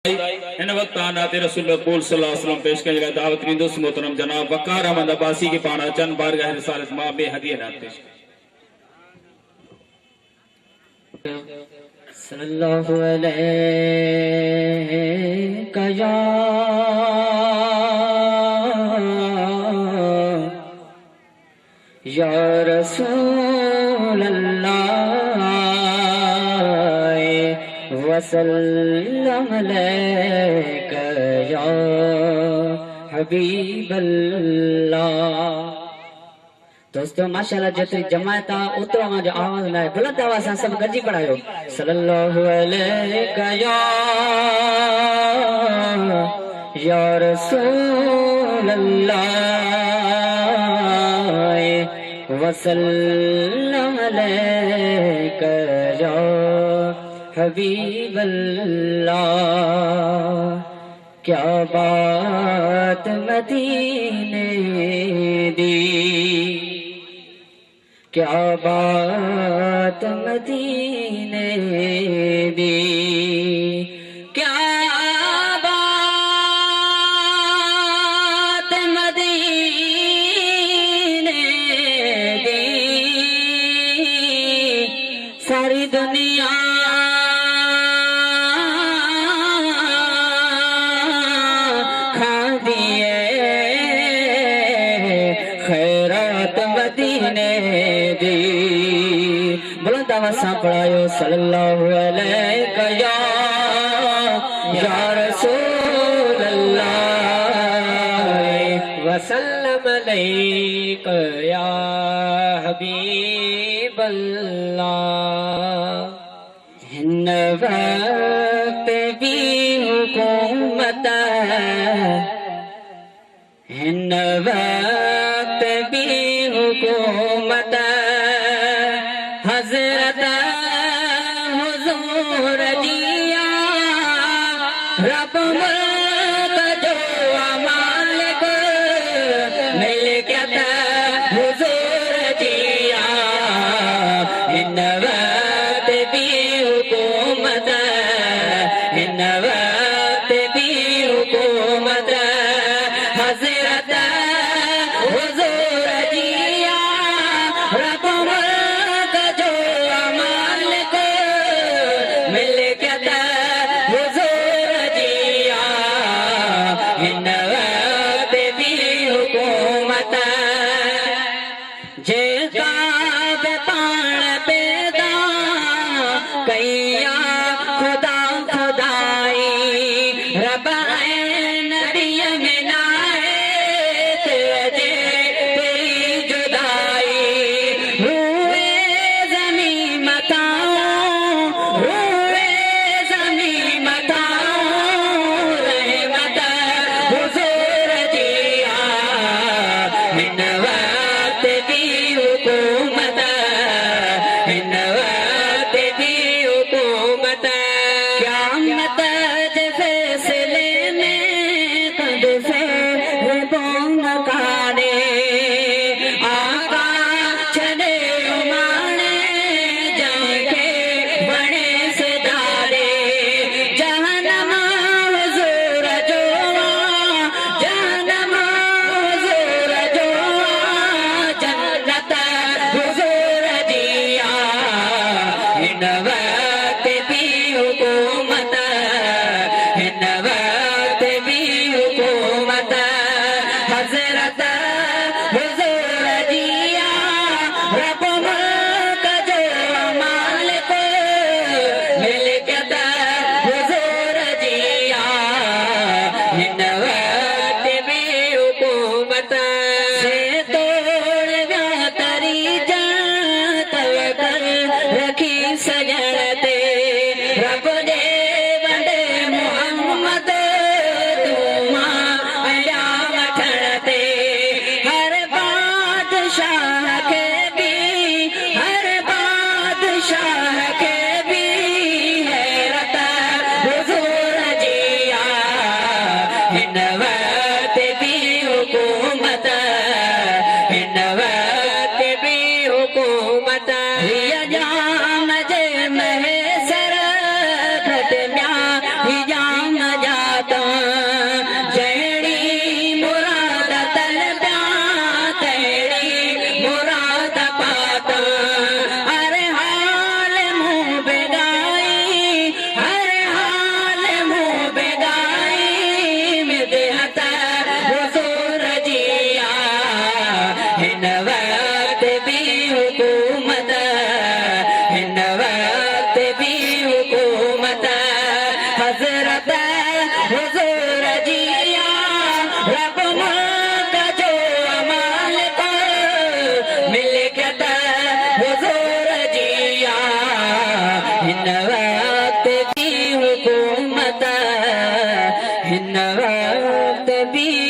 इन वक्त नाते रसूल सल्लल्लाहु अलैहि वसल्लम पेश करेगा दावत की दोस्त मोहतरम जनाब वकार अहमद अब्बासी की पाना चंद बारगाह रिसालत मां में हदिया नात पेश सल्लल्लाहु अलैहि या रसूल अल्लाह वसल्लम अलैका या हबीब अल्लाह। दोस्तों माशाल्लाह जितनी जमात उतरो जो आवाज ना बुलंद आवाज से सब गजी पढ़ायो सल्लल्लाहु अलैका या रसूल अल्लाह वसल्लम अलैका या हबीब अल्लाह। क्या बात मदीने दी, क्या बात मदीने दी, क्या बात मदीने दी। सारी दुनिया खा दिए खैरात मदीने दी। बुलंद आवाज से पढ़ायो सल्लल्लाहु अलैका या रसूल अल्लाह वसल्लम अलैका या हबीब अल्लाह। हिन वक्त भी हुकूमत, हिन वक्त भी हुकूमत हजरत हुजूर जिया रब मुल्क जो मालिक मिल्कियत हुजूर जिया। हिन वक्त भी हुकूमत, हिन वक्त भी हुकूमत हजरत हुजूर जिया रब मुल्क जो मालिक मिल्कियत हुजूर जिया। हिन वक्त भी हुकूमत जे काब पाण पैदा कईया खुदा खुदाई रब नबी में नाए तेरे तेरी जुदाई। रूए ज़मी मताऊं, रूए ज़मी मताऊं रहमत हुजूर जिया। हिन वक्त भी हुकूमत, हिन वक्त भी हुकूमत क़यामत के फैसले में कद से बोन काने आका चले उमाने जाके बड़े से दारे। जहन्नम हुजूर जो, जहन्नम हुजूर जो, जन्नत हुजूर जिया। हिन वक्त भी हुकूमत, हिन वक्त भी हुकूमत हजरत हुजूर जिया रब मुल्क जो मालिक मिल्कियत हुजूर जिया। हिन वक्त भी हुकूमत से तोड़ व्यातरी जात कर रखी सजणते रब दे वडे मोहम्मद तुमा अया वठणते। हर बादशाह के भी, हर बादशाह के भी हैरत हुजूर जिया। हिन वक्त भी हुकूमत, हिन वक्त भी हुकूमत हिया जाम जे महेसर घट म्या हिया हजरत हुजूर जिया रब का जो अमाल को मिलकत हुजूर जिया हिन वक्त की हुकूमत हिन वक्त भी